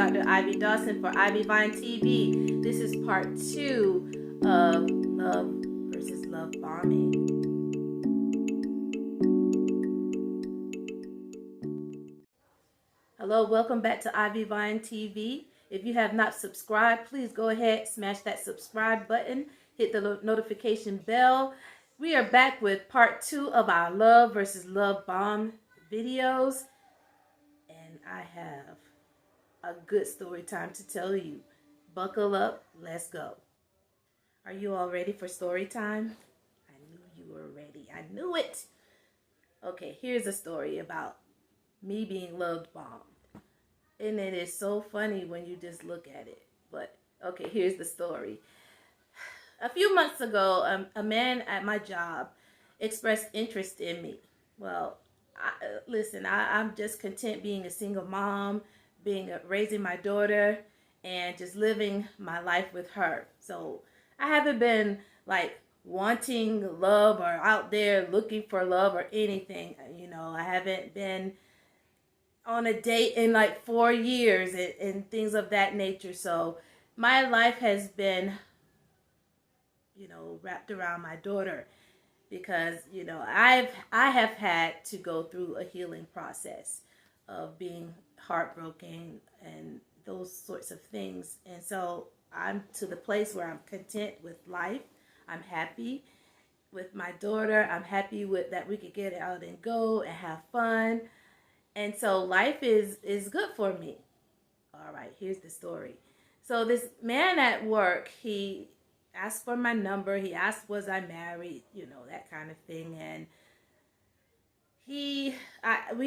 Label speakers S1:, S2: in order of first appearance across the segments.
S1: Dr. Ivy Dawson for Ivy Vine TV. This is part 2 of Love versus Love Bombing. Hello, welcome back to Ivy Vine TV. If you have not subscribed, please go ahead, smash that subscribe button, hit the notification bell. We are back with part 2 of our Love versus Love Bomb videos. And I have a good story time to tell you. Buckle up, let's go. Are you all ready for story time? I knew you were ready. I knew it. Okay, here's a story about me being love bombed. And it is so funny when you just look at it. But, okay, here's the story. A few months ago, a man at my job expressed interest in me. Well, I'm just content being a single mom, raising my daughter, and just living my life with her. So I haven't been like wanting love or out there looking for love or anything. You know, I haven't been on a date in like 4 years and things of that nature. So my life has been, wrapped around my daughter because, I have had to go through a healing process of being heartbroken and those sorts of things. And so I'm to the place where I'm content with life. I'm happy with my daughter. I'm happy with that we could get out and go and have fun. And so life is good for me. All right, here's the story. So this man at work, he asked for my number. He asked, was I married? That kind of thing. And we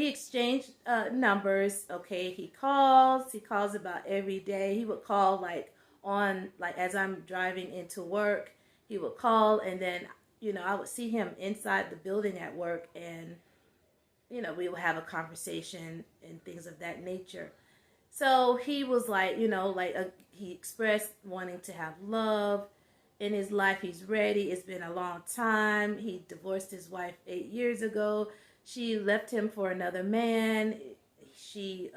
S1: exchanged numbers. Okay, he calls about every day. He would call as I'm driving into work. He would call, and then I would see him inside the building at work, and we would have a conversation and things of that nature. So he was he expressed wanting to have love in his life. He's ready. It's been a long time. He divorced his wife 8 years ago. She left him for another man. She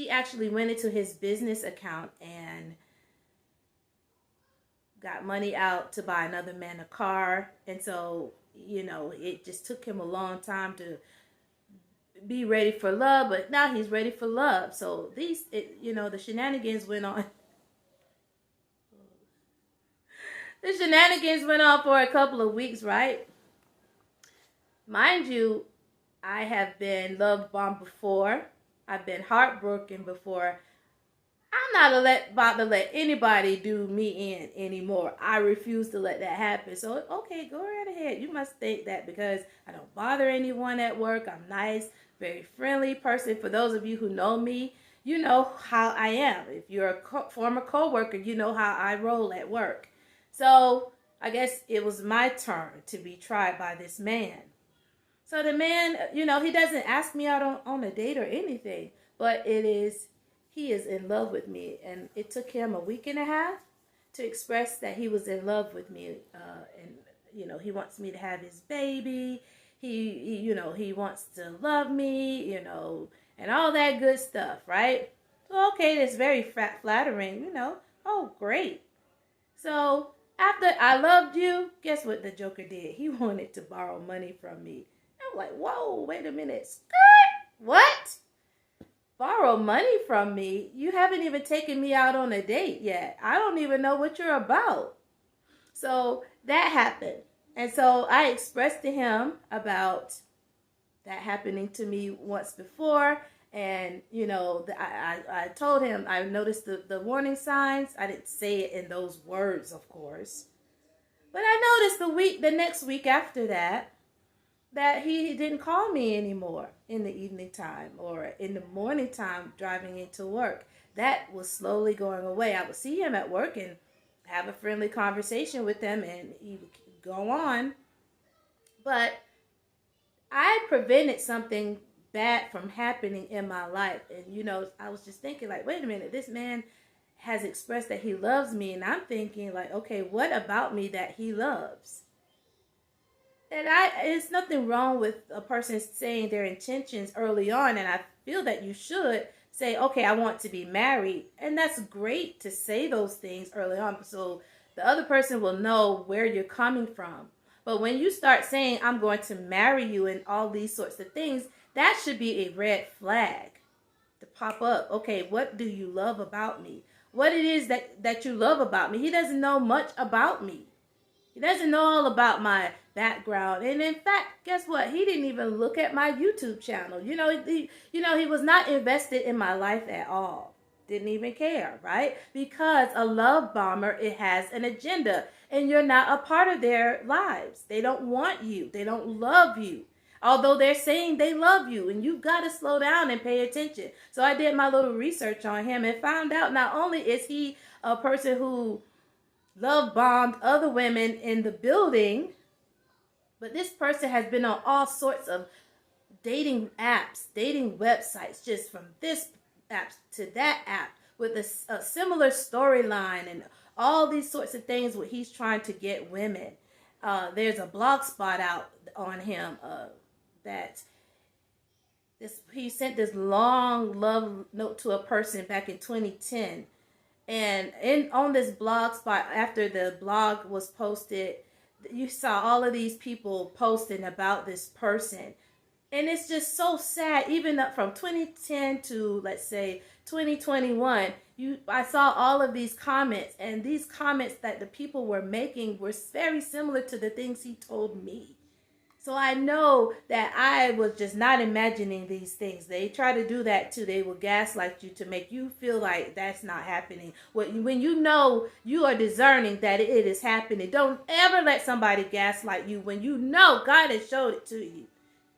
S1: actually went into his business account and got money out to buy another man a car. And so, it just took him a long time to be ready for love, but now he's ready for love. So the shenanigans went on. The shenanigans went on for a couple of weeks, right? Mind you, I have been love bombed before. I've been heartbroken before. I'm not about to let anybody do me in anymore. I refuse to let that happen. So, okay, go right ahead. You must think that because I don't bother anyone at work. I'm nice, very friendly person. For those of you who know me, you know how I am. If you're a former coworker, you know how I roll at work. So, I guess it was my turn to be tried by this man. So the man, he doesn't ask me out on a date or anything, but he is in love with me. And it took him a week and a half to express that he was in love with me. And he wants me to have his baby. He wants to love me, and all that good stuff, right? So, okay, that's very flattering, Oh, great. So after I loved you, guess what the Joker did? He wanted to borrow money from me. I'm like, whoa, wait a minute. Skirt? What? Borrow money from me? You haven't even taken me out on a date yet. I don't even know what you're about. So that happened. And so I expressed to him about that happening to me once before. And, I told him I noticed the warning signs. I didn't say it in those words, of course. But I noticed the next week after that he didn't call me anymore in the evening time or in the morning time driving into work. That was slowly going away. I would see him at work and have a friendly conversation with him, and he would go on. But I prevented something bad from happening in my life. And, I was just thinking wait a minute, this man has expressed that he loves me. And I'm thinking okay, what about me that he loves? And it's nothing wrong with a person saying their intentions early on, and I feel that you should say, okay, I want to be married. And that's great to say those things early on so the other person will know where you're coming from. But when you start saying, I'm going to marry you and all these sorts of things, that should be a red flag to pop up. Okay, what do you love about me? What it is that you love about me? He doesn't know much about me. He doesn't know all about my background. And in fact, guess what? He didn't even look at my YouTube channel. He was not invested in my life at all. Didn't even care, right? Because a love bomber, it has an agenda. And you're not a part of their lives. They don't want you. They don't love you. Although they're saying they love you, and you've got to slow down and pay attention. So I did my little research on him and found out not only is he a person who love bombed other women in the building, but this person has been on all sorts of dating apps, dating websites, just from this app to that app with a similar storyline and all these sorts of things where he's trying to get women. There's a blog spot out on him that he sent this long love note to a person back in 2010. And on this blog spot, after the blog was posted, you saw all of these people posting about this person. And it's just so sad, even up from 2010 to, let's say, 2021, I saw all of these comments, and these comments that the people were making were very similar to the things he told me. So I know that I was just not imagining these things. They try to do that too. They will gaslight you to make you feel like that's not happening. When you know you are discerning that it is happening, don't ever let somebody gaslight you when you know God has showed it to you.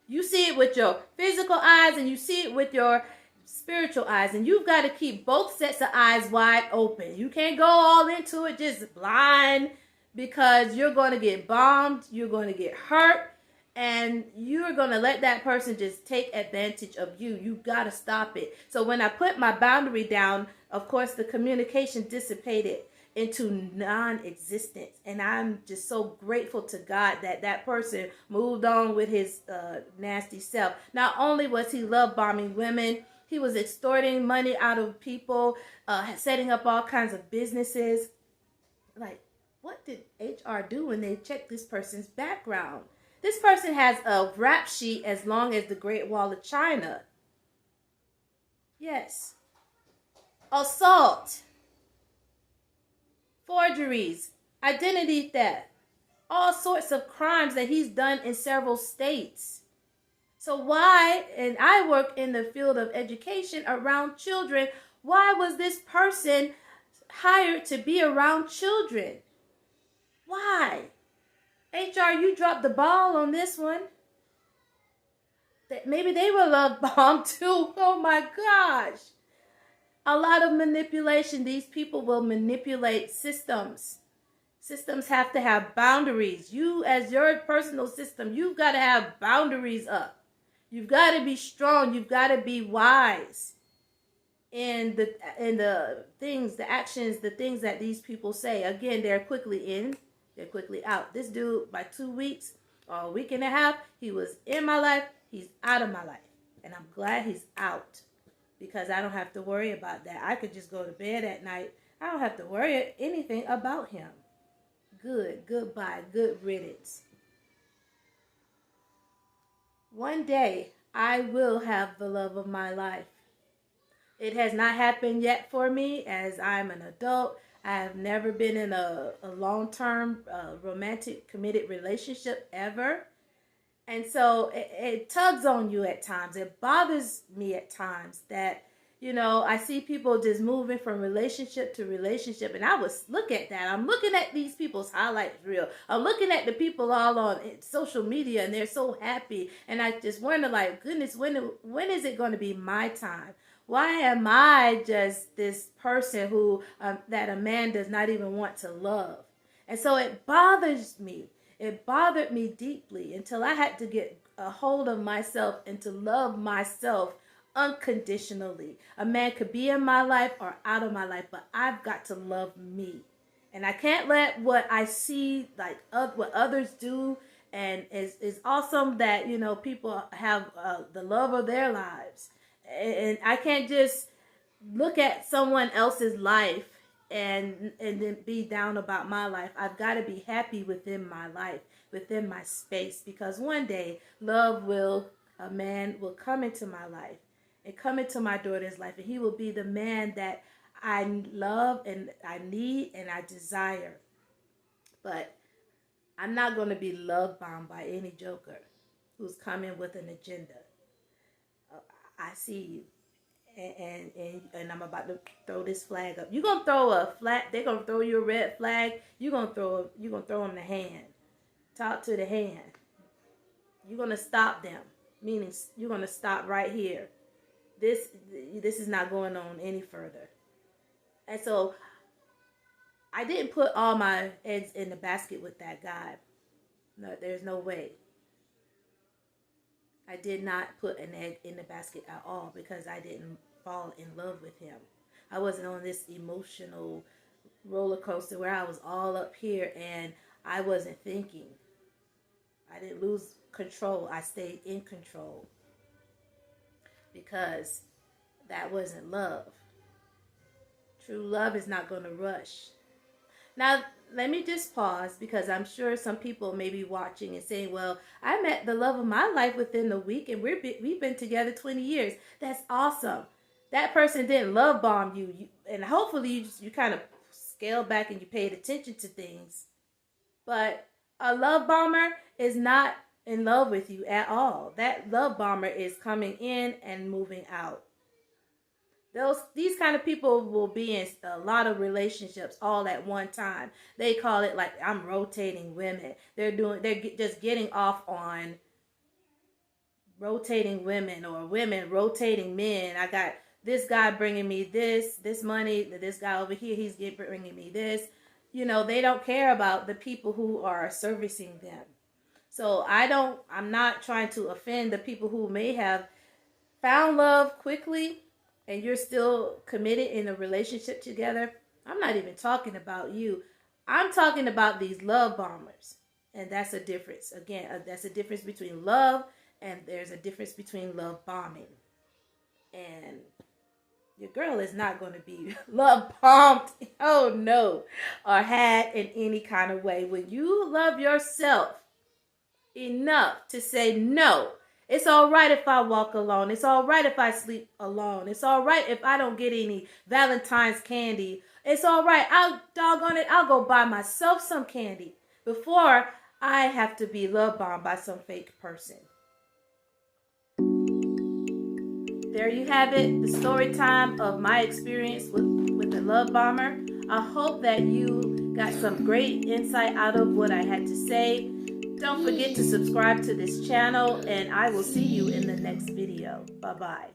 S1: You see it with your physical eyes and you see it with your spiritual eyes. And you've got to keep both sets of eyes wide open. You can't go all into it just blind, because you're going to get bombed. You're going to get hurt. And you're going to let that person just take advantage of you. You got to stop it. So when I put my boundary down, of course, the communication dissipated into non-existence. And I'm just so grateful to God that that person moved on with his nasty self. Not only was he love bombing women, he was extorting money out of people, setting up all kinds of businesses. Like, what did HR do when they checked this person's background? This person has a rap sheet as long as the Great Wall of China. Yes. Assault. Forgeries. Identity theft. All sorts of crimes that he's done in several states. So why, and I work in the field of education around children, why was this person hired to be around children? Why? HR, you dropped the ball on this one. That maybe they were love bombed too. Oh my gosh. A lot of manipulation. These people will manipulate systems. Systems have to have boundaries. You, as your personal system, you've got to have boundaries up. You've got to be strong. You've got to be wise in the things, the actions, the things that these people say. Again, they're quickly in. They're quickly out. This dude, by 2 weeks or a week and a half, he was in my life. He's out of my life. And I'm glad he's out, because I don't have to worry about that. I could just go to bed at night. I don't have to worry anything about him. Good. Goodbye. Good riddance. One day, I will have the love of my life. It has not happened yet for me, as I'm an adult. I have never been in a long-term romantic committed relationship ever. And so it tugs on you at times. It bothers me at times that, I see people just moving from relationship to relationship. And I would look at that. I'm looking at these people's highlight reel. I'm looking at the people all on social media, and they're so happy. And I just wonder, like, goodness, when is it going to be my time? Why am I just this person who that a man does not even want to love? And so it bothers me. It bothered me deeply until I had to get a hold of myself and to love myself unconditionally. A man could be in my life or out of my life, but I've got to love me. And I can't let what I see, like what others do, and it's awesome that, people have the love of their lives. And I can't just look at someone else's life and then be down about my life. I've got to be happy within my life, within my space, because one day a man will come into my life and come into my daughter's life, and he will be the man that I love and I need and I desire. But I'm not going to be love bombed by any joker who's coming with an agenda. I see you. And I'm about to throw this flag up. You're gonna throw a flag. They're gonna throw you a red flag. You're gonna throw them the hand. Talk to the hand. You're gonna stop them. Meaning you're gonna stop right here. This is not going on any further. And so I didn't put all my eggs in the basket with that guy. No, there's no way. I did not put an egg in the basket at all because I didn't fall in love with him. I wasn't on this emotional roller coaster where I was all up here and I wasn't thinking. I didn't lose control. I stayed in control because that wasn't love. True love is not going to rush. Now, let me just pause because I'm sure some people may be watching and saying, well, I met the love of my life within a week and we've been together 20 years. That's awesome. That person didn't love bomb you, and hopefully you kind of scaled back and you paid attention to things. But a love bomber is not in love with you at all. That love bomber is coming in and moving out. These kind of people will be in a lot of relationships all at one time. They call it like I'm rotating women. They're just getting off on rotating women or women rotating men. I got this guy bringing me this money. This guy over here, he's bringing me this. You know, they don't care about the people who are servicing them. So I'm not trying to offend the people who may have found love quickly and you're still committed in a relationship together. I'm not even talking about you. I'm talking about these love bombers. And that's a difference. Again, that's a difference between love and there's a difference between love bombing. And your girl is not going to be love bombed, oh no, or had in any kind of way. When you love yourself enough to say no, it's all right if I walk alone. It's all right if I sleep alone. It's all right if I don't get any Valentine's candy. It's all right. I'll go buy myself some candy before I have to be love bombed by some fake person. There you have it, the story time of my experience with the love bomber. I hope that you got some great insight out of what I had to say. Don't forget to subscribe to this channel, and I will see you in the next video. Bye-bye.